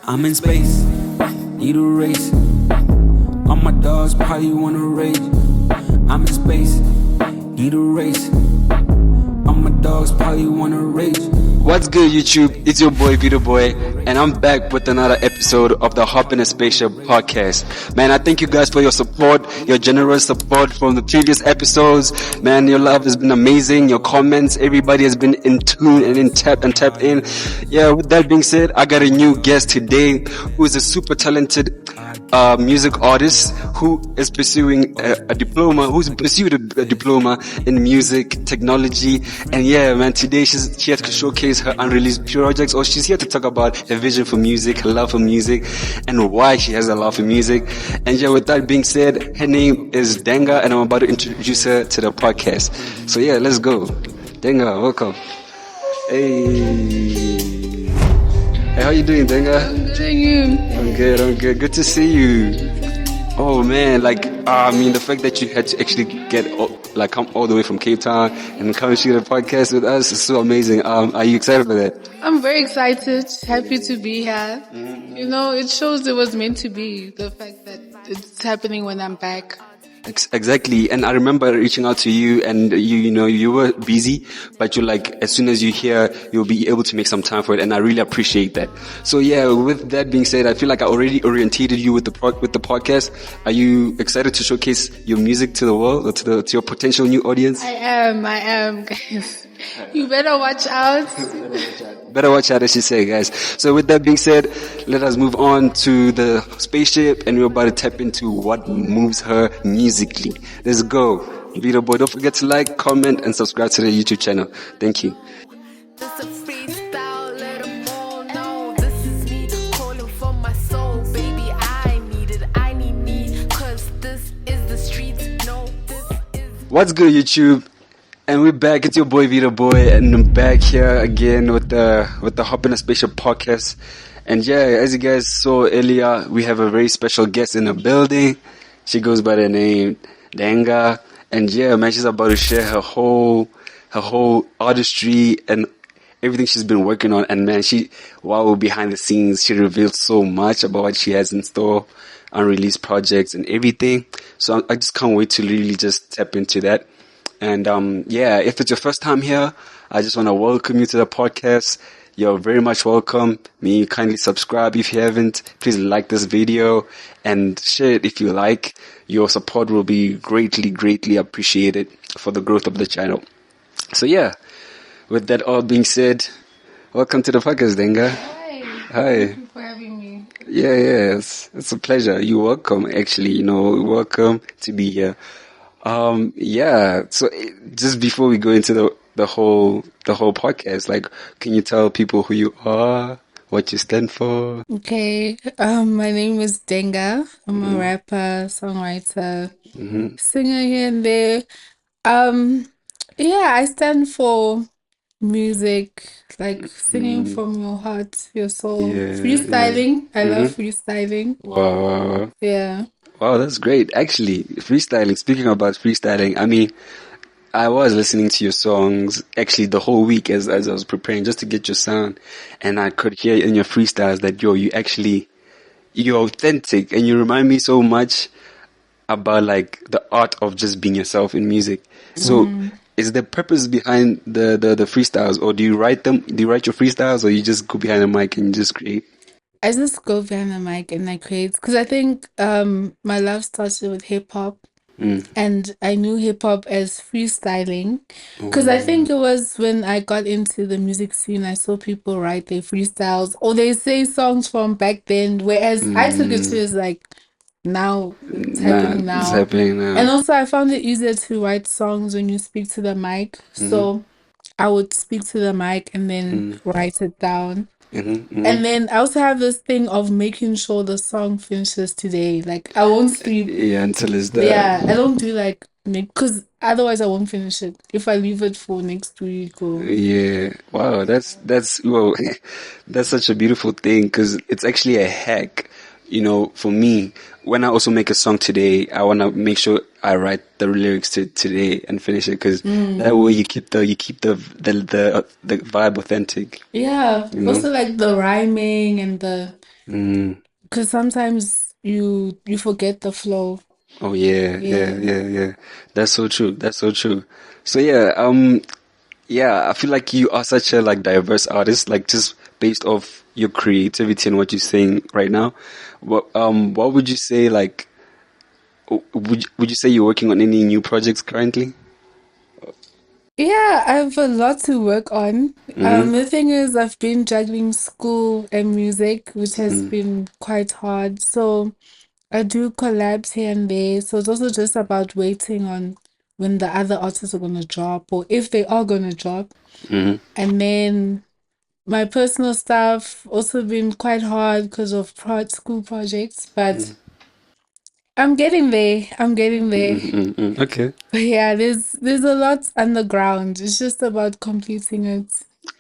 I'm in space, need a race. All my dogs probably wanna rage. I'm in space, need a race. All my dogs probably wanna rage. What's good, YouTube? It's your boy Vito Boy, and I'm back with another episode of the Hop in a Spaceship Podcast. Man, I thank you guys for your support, your generous support from the previous episodes. Man, your love has been amazing. Your comments, everybody has been in tune and tapped in. Yeah, with that being said, I got a new guest today who is a super talented music artist who is pursuing a diploma, who's pursued a diploma in music technology. And yeah, man, today she's here to showcase her unreleased projects, or she's here to talk about her vision for music, her love for music, and why she has a love for music. And yeah, with that being said, her name is Denga, and I'm about to introduce her to the podcast. So yeah, let's go. Denga, welcome. Hey, how you doing, Denga? I'm doing you. I'm good. Good to see you. Oh man, the fact that you had to actually come all the way from Cape Town and come shoot a podcast with us is so amazing. Are you excited for that? I'm very excited, happy to be here. You know, it shows it was meant to be, the fact that it's happening when I'm back. Exactly. And I remember reaching out to you, and you were busy, but you're like, as soon as you're here, you'll be able to make some time for it. And I really appreciate that. So yeah, with that being said, I feel like I already orientated you with the podcast. Are you excited to showcase your music to the world, or to your potential new audience? I am, guys. You better watch out. Better watch out, as you say, guys. So with that being said, let us move on to the spaceship, and we're about to tap into what moves her musically. Let's go. Vito Boy, don't forget to like, comment, and subscribe to the YouTube channel. Thank you. What's good, YouTube? And we're back. It's your boy Vito Boy, and I'm back here again with the Hop in a Spaceship Podcast. And yeah, as you guys saw earlier, we have a very special guest in the building. She goes by the name Denga, and yeah, man, she's about to share her whole artistry and everything she's been working on. And man, while behind the scenes, she revealed so much about what she has in store, unreleased projects and everything. So I just can't wait to really just tap into that. And if it's your first time here, I just want to welcome you to the podcast. You're very much welcome. May you kindly subscribe if you haven't. Please like this video and share it if you like. Your support will be greatly appreciated for the growth of the channel. So yeah, with that all being said, welcome to the podcast, Denga. Hi. Thank you for having me. Yes, it's a pleasure. You're welcome, actually. Welcome to be here. So just before we go into the whole podcast, can you tell people who you are, what you stand for? Okay, my name is Denga. I'm a rapper, songwriter, singer here and there. I stand for music, singing from your heart, your soul. Yeah, freestyling. I love freestyling. Wow. Yeah. Wow, that's great. Actually, freestyling, speaking about freestyling, I was listening to your songs actually the whole week as I was preparing just to get your sound, and I could hear in your freestyles that you're authentic, and you remind me so much about the art of just being yourself in music. So is the purpose behind the freestyles, or do you write them? Do you write your freestyles, or you just go behind the mic and just create? I just go behind the mic and I create, because I think my love started with hip hop, and I knew hip hop as freestyling, because I think it was when I got into the music scene, I saw people write their freestyles or they say songs from back then, whereas I took it to as now it's happening now. It's happening now. And also I found it easier to write songs when you speak to the mic, so I would speak to the mic and then write it down. And then I also have this thing of making sure the song finishes today. I won't sleep. Yeah, until it's done. Yeah, I don't do because otherwise I won't finish it if I leave it for next week or. Yeah, wow, that's that's such a beautiful thing, because it's actually a hack. For me, when I also make a song today, I want to make sure I write the lyrics to today and finish it, because that way you keep the vibe authentic. Yeah, also the rhyming and the Mm. Because sometimes you forget the flow. Oh yeah, yeah, Yeah. yeah, yeah. That's so true. That's so true. So yeah, yeah, I feel like you are such a like diverse artist, like just based off your creativity and what you're saying right now. What would you say like would you say you're working on any new projects currently? Yeah, I have a lot to work on. Mm-hmm. The thing is, I've been juggling school and music, which has been quite hard. So I do collabs here and there. So it's also just about waiting on when the other artists are gonna drop, or if they are gonna drop. Mm-hmm. And then my personal stuff also been quite hard because of school projects, but I'm getting there. I'm getting there. Mm-hmm. Okay. But yeah, there's a lot underground. It's just about completing it.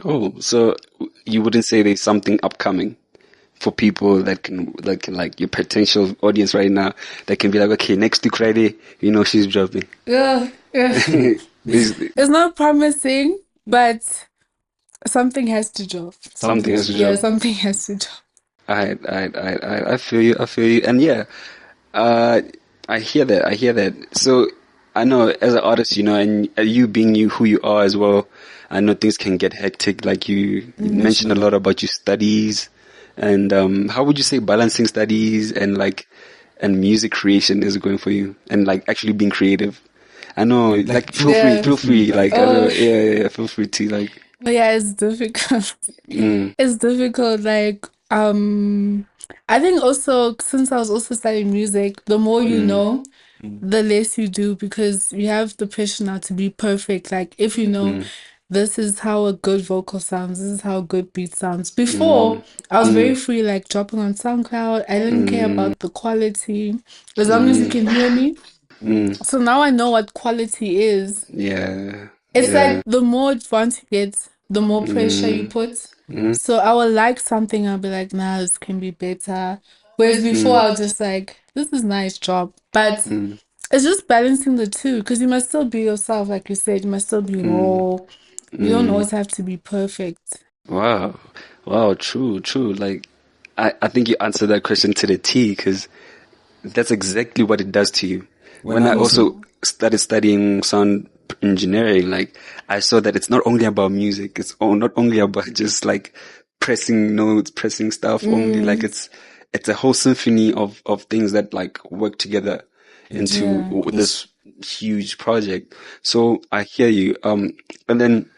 Oh, so you wouldn't say there's something upcoming for people that can like your potential audience right now that can be like, okay, next week Friday, you know she's dropping. Yeah, yeah. This It's not promising, but something has to drop. something has to Yeah, drop. something has to drop. I feel you. I feel you. And yeah, uh, I hear that. I hear that. So I know as an artist, you know, and you being you who you are as well, I know things can get hectic. Like you mentioned a lot about your studies, and how would you say balancing studies and like and music creation is going for you, and like actually being creative? I know, like Yeah. feel free, like I know, Oh, yeah, feel free to like, but yeah, it's difficult. mm, It's difficult. Like, I think also since I was also studying music, the more you know, the less you do because you have the pressure now to be perfect. Like, if you know this is how a good vocal sounds, this is how a good beat sounds. Before, I was very free, like dropping on SoundCloud. I didn't care about the quality as long as you can hear me. So now I know what quality is. yeah, It's yeah, like the more advanced you get, the more pressure you put. So I will like something, I'll be like, nah, this can be better. Whereas before, I was just like, this is nice job. But it's just balancing the two because you must still be yourself, like you said, you must still be raw. You don't always have to be perfect. wow, wow, true, true. Like, I think you answered that question to the T because that's exactly what it does to you. When I also started studying sound engineering, like I saw that it's not only about music. Not only about just like pressing notes, pressing stuff only. Like it's a whole symphony of things that like work together into Yeah. this huge project. So I hear you. And then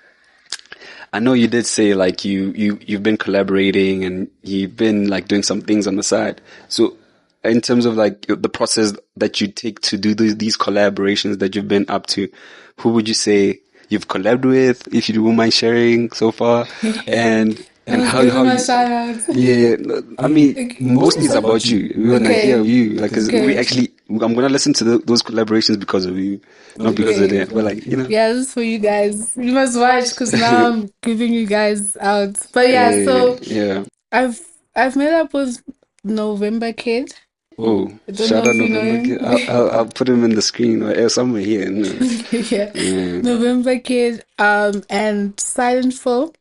I know you did say like you've been collaborating and you've been like doing some things on the side. So in terms of like the process that you take to do these collaborations that you've been up to, who would you say you've collabed with, if you don't mind sharing so far? I And was how giving my you, shout out. yeah, no, I mean, mostly it's Okay. about you. We want to hear Okay. you, like, 'cause we Okay. actually, I'm gonna listen to those collaborations because of you, not because of Okay. them. But like, you know, Yeah, this is for you guys. You must watch because now I'm giving you guys out. But yeah, so yeah. I've I've met up with November Kid. Oh, I don't know shout out if you know November him. Kid. I'll put him in the screen or somewhere here. No. Yeah. Yeah. November Kid, and Silent Phone.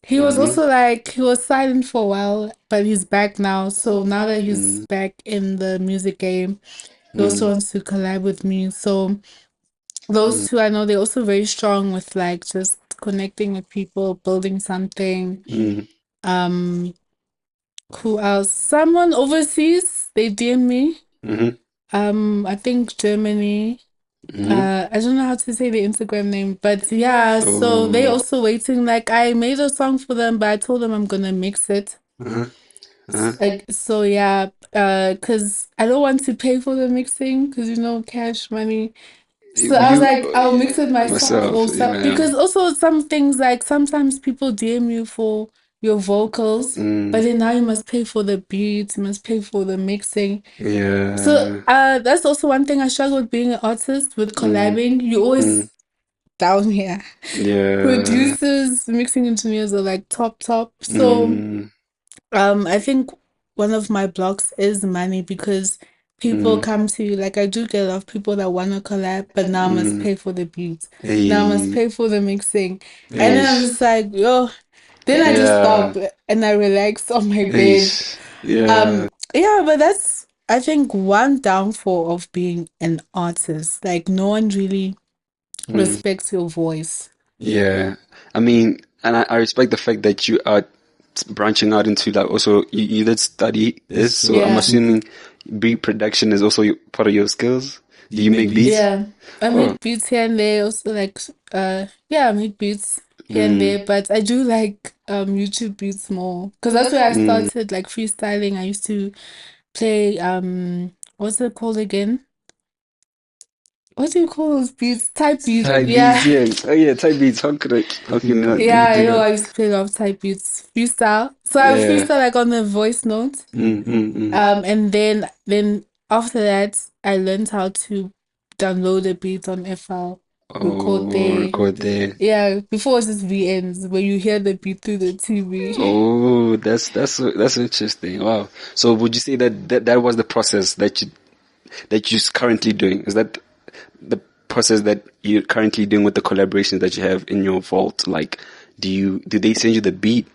He was also like he was silent for a while, but he's back now. So now that he's back in the music game, he also wants to collab with me. So those two I know they're also very strong with like just connecting with people, building something. Mm, Um, who else? Someone overseas, they DM me. mm-hmm, I think Germany. mm-hmm. I don't know how to say the Instagram name, but yeah, so they Oh, also waiting. Like I made a song for them, but I told them I'm gonna mix it. uh-huh, uh-huh. Like so, yeah. Cause I don't want to pay for the mixing, cause you know, cash money. So I was You, like, I'll mix it myself myself, or stuff. Because also some things like sometimes people DM you for your vocals, but then now you must pay for the beats, you must pay for the mixing. So yeah, that's also one thing I struggle with being an artist with collabing. You always down here. yeah, Producers, mixing engineers are like top. So mm, I think one of my blocks is money because people come to you. Like I do get a lot of people that want to collab, but now I must pay for the beats. Now I must hey, pay for the mixing. And hey, then I'm just like, yo, then I just yeah, stop and I relax on my hey, bed. Yeah. Yeah, but that's, I think, one downfall of being an artist. Like, no one really respects your voice. Yeah. I mean, and I respect the fact that you are branching out into like also you did study this, so I'm Yeah. assuming beat production is also part of your skills. Do you make beats? Yeah. I Oh. make beats here and there, also like yeah, I make beats here and Mm, there, but I do like YouTube beats more because that's where I started like freestyling. I used to play what's it called again? What do you call those beats? Type beats. type beats, Yeah. yeah. Oh yeah, type beats. How can you not Yeah, I do know that? I used to play a lot of type beats. Freestyle. So I would Yeah. freestyle like on the voice note. And then after that I learned how to download a beat on FL, record Oh, there. record there. Yeah, before it was just VNs where you hear the beat through the TV. Oh, that's interesting. Wow. So would you say that was the process that you're currently doing? Is that the process that you're currently doing with the collaborations that you have in your vault? Like, do they send you the beat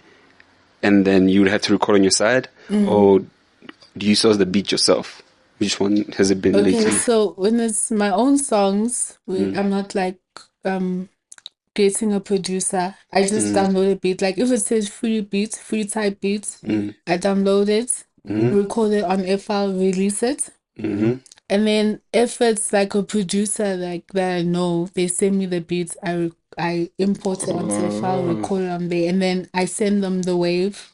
and then you would have to record on your side, or do you source the beat yourself? Which one has it been Okay, lately? so when it's my own songs, I'm not like getting a producer. I just download a beat. Like if it says free beat, free type beat, I download it, record it on FL, release it. And then if it's like a producer like that I know, they send me the beats, I import it onto a file, record it on there, and then I send them the wave.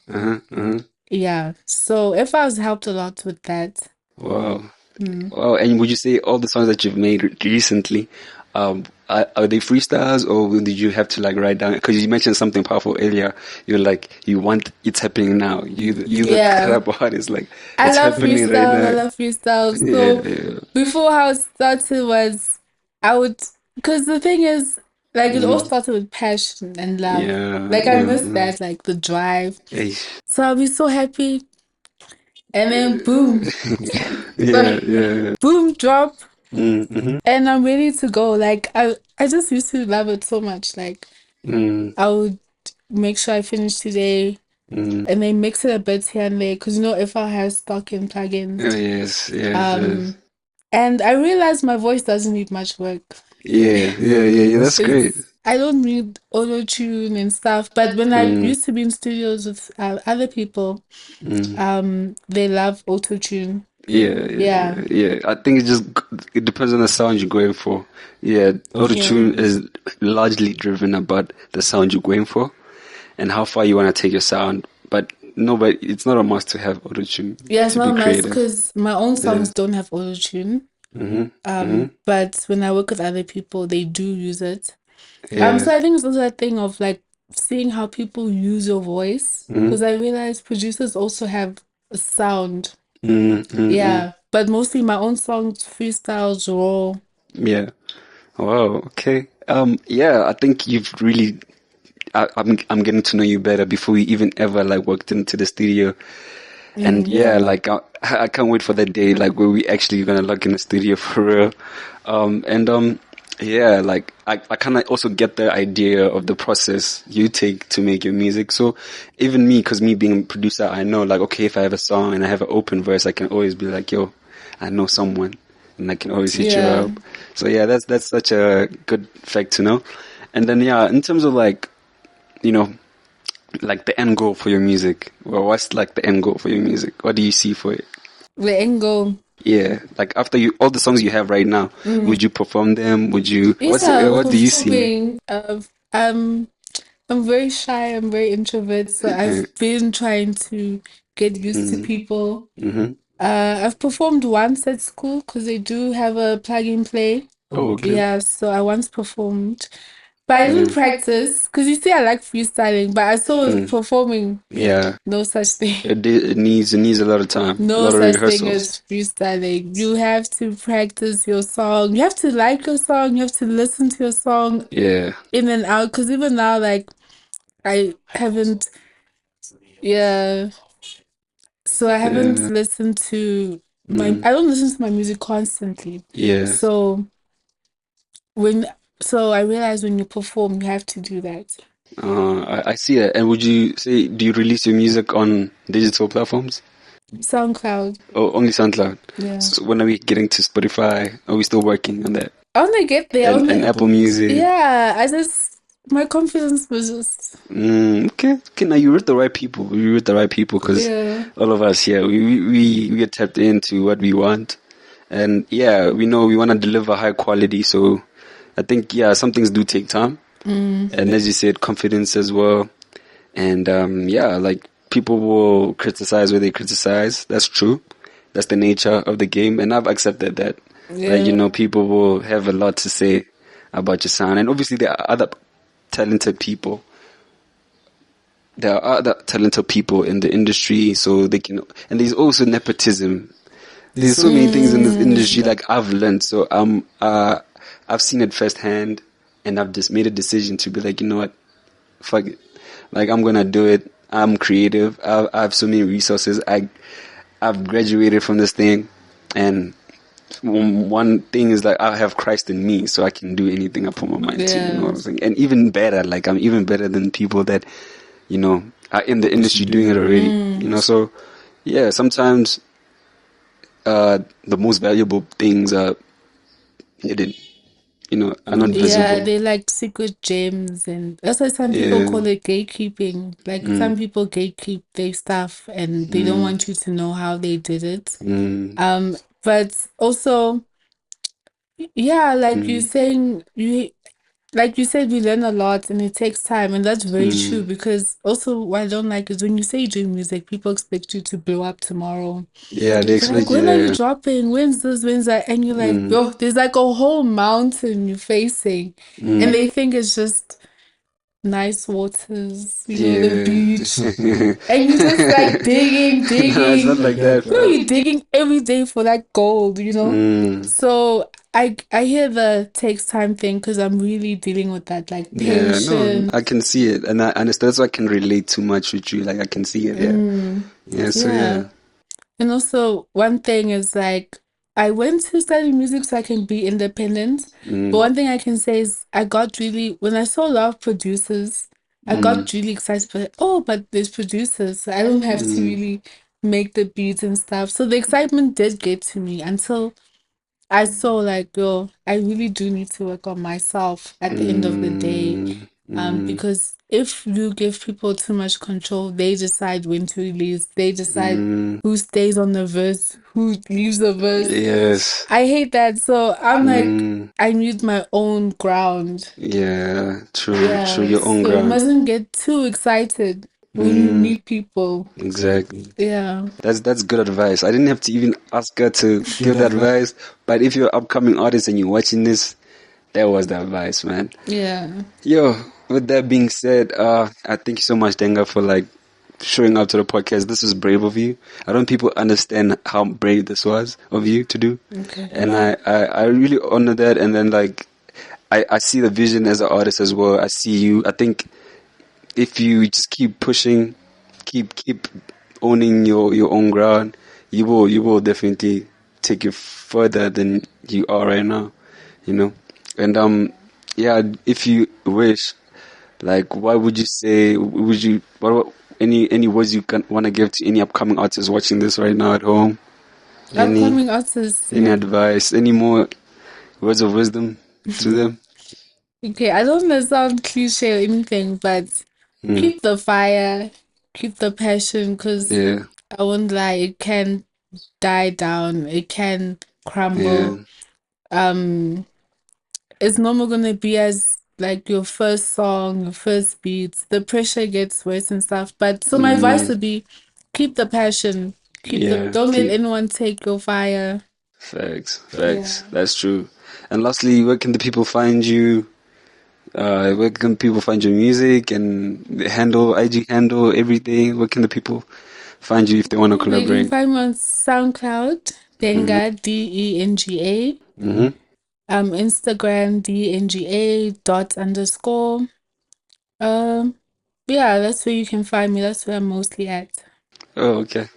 Yeah. So if I was helped a lot with that. Wow. Wow. And would you say all the songs that you've made recently, are they freestyles or did you have to like write down? Because you mentioned something powerful earlier. You're like, you want it's happening now. You the Yeah. rap artist, like I it's love happening right freestyle. I now. love freestyle. So Yeah. before how it started was I would, because the thing is, like it all started with passion and love. Yeah. Like I Yeah. miss that, like the drive. Hey. So I'll be so happy, and then boom, Yeah. sorry, Yeah. boom, drop, and I'm ready to go. Like I just used to love it so much. Like I would make sure I finish today, and then mix it a bit here and there, because you know if I have stock in plugins. Oh, yes. Yes. Yes. And I realized my voice doesn't need much work. Yeah. Yeah. Yeah. Yeah. That's great. I don't need auto tune and stuff. But when I used to be in studios with other people, they love auto tune. Yeah, Yeah. yeah. I think it depends on the sound you're going for. Yeah, autotune is largely driven about the sound you're going for and how far you want to take your sound. But no, but it's not a must to have autotune Yeah, it's to be not nice creative. because my own songs don't have auto tune. But when I work with other people, they do use it. Yeah. So I think it's also a thing of like seeing how people use your voice, because I realize producers also have a sound. Yeah, but mostly my own songs, freestyles, raw. Yeah. Wow. Okay. Yeah. I think you've really. I'm getting to know you better before we even ever like walked into the studio. And yeah, like I can't wait for that day, like where we actually gonna look in the studio for real. Yeah, like I kind of also get the idea of the process you take to make your music. So even me, because me being a producer, I know like, okay, if I have a song and I have an open verse, I can always be like, yo, I know someone and I can always hit you up. So yeah, that's such a good fact to know. And then yeah, in terms of like, you know, like the end goal for your music. Well, what's like the end goal for your music? What do you see for it? The end goal. Yeah, like after all the songs you have right now, would you perform them? Would you? Yeah, What do you see? performing. I'm very shy. I'm very introvert. So I've been trying to get used to people. I've performed once at school because they do have a plug and play. Oh, okay. Yeah, so I once performed, but I didn't practice because you see, I like freestyling, but I saw was performing. Yeah, No such thing. it needs a lot of time, a No lot of such thing rehearsals. as freestyling. You have to practice your song. You have to like your song. You have to listen to your song Yeah, in and out. Because even now, like, I haven't, yeah. So I haven't listened to I don't listen to my music constantly. yeah. So when, so I realize when you perform, you have to do that. I see that. And would you say, do you release your music on digital platforms? SoundCloud. Oh, only SoundCloud. Yeah. So when are we getting to Spotify? Are we still working on that? I want to get there. And Apple Music. Yeah, my confidence was just. Okay. Now you're with the right people. You're with the right people because all of us here, we get tapped into what we want. And yeah, we know we want to deliver high quality. So I think, yeah, some things do take time. And as you said, confidence as well. And yeah, like people will criticize where they criticize. That's true. That's the nature of the game. And I've accepted that. Yeah. Like, people will have a lot to say about your sound. And obviously there are other talented people. There are other talented people in the industry, so they can, and there's also nepotism. There's so many things in this industry, like I've learned. So I've seen it firsthand, and I've just made a decision to be like, you know what, fuck it. Like I'm gonna do it. I'm creative. I have so many resources. I've graduated from this thing, and one thing is like I have Christ in me, so I can do anything I put my mind to. You know what I'm saying? And even better, like I'm even better than people that, are in the industry doing it already. So yeah, sometimes the most valuable things are hidden, are not visible. Yeah, they like secret gems, and that's why some people call it gatekeeping. Like some people gatekeep their stuff and they don't want you to know how they did it. But also, yeah, like you're saying, like you said, we learn a lot and it takes time, and that's very true. Because also, what I don't like is when you say you do music, people expect you to blow up tomorrow. Yeah, they They're expect like, when are you dropping? When's this? When's that? And you're like, yo, there's like a whole mountain you're facing, and they think it's just nice waters, the beach, and you just like digging. No, it's not like that. No, you're digging every day for that gold, So I hear the takes time thing because I'm really dealing with that, like patience. Yeah, no, I can see it, and I understand. That's why I can relate too much with you. Like I can see it. Yeah. So yeah. And also, one thing is like, I went to study music so I can be independent. But one thing I can say is when I saw a lot of producers, I got really excited. But there's producers, so I don't have to really make the beats and stuff. So the excitement did get to me until I saw like, yo, I really do need to work on myself at the end of the day. Because if you give people too much control, they decide when to release. They decide who stays on the verse, who leaves the verse. Yes. I hate that. So I'm like, I need my own ground. Yeah, true. Your own so ground. You mustn't get too excited when you meet people. Exactly. Yeah. That's good advice. I didn't have to even ask her to give that advice, but if you're an upcoming artist and you're watching this, that was the advice, man. Yeah. Yo, with that being said, I thank you so much, Denga, for like showing up to the podcast. This is brave of you. I don't think people understand how brave this was of you to do. Okay. And I really honor that. And then like, I see the vision as an artist as well. I see you. I think if you just keep pushing, keep owning your own ground, you will definitely take it further than you are right now, And yeah, if you wish, like, what would you say? Any words you want to give to any upcoming artists watching this right now at home? Upcoming artists. Any advice? Any more words of wisdom to them? Okay, I don't want to sound cliche or anything, but keep the fire, keep the passion, because I won't lie, it can die down, it can crumble. It's normal gonna be as like your first song, your first beats. The pressure gets worse and stuff. But so my advice would be, keep the passion, don't let anyone take your fire. Facts. That's true. And lastly, where can the people find you? Where can people find your music and the IG handle, everything? Where can the people find you if they want to collaborate? You can find me on SoundCloud, Denga, Denga. Instagram, DNGA._. Yeah, that's where you can find me. That's where I'm mostly at. Oh, okay.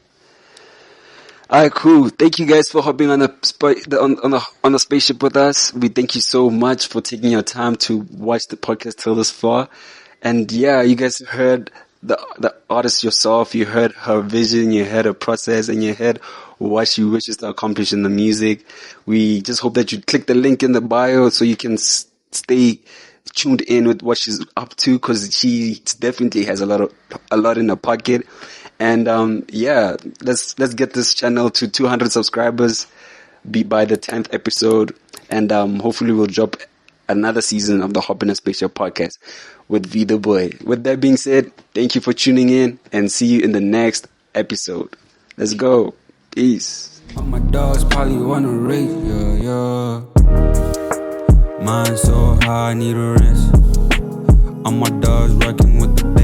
Alright, cool. Thank you guys for hopping on the spaceship with us. We thank you so much for taking your time to watch the podcast till this far. And yeah, you guys heard the artist yourself. You heard her vision, you heard her process, and you heard what she wishes to accomplish in the music. We just hope that you click the link in the bio so you can stay tuned in with what she's up to, because she definitely has a lot in her pocket. And yeah, let's get this channel to 200 subscribers by the 10th episode, and hopefully we'll drop another season of the Hoppin' and Spaceship Podcast with V the Boy. With that being said, thank you for tuning in, and see you in the next episode. Let's go. Peace. All my dogs probably wanna race, yeah. Mine so high, I need a rest. All my dogs rocking with the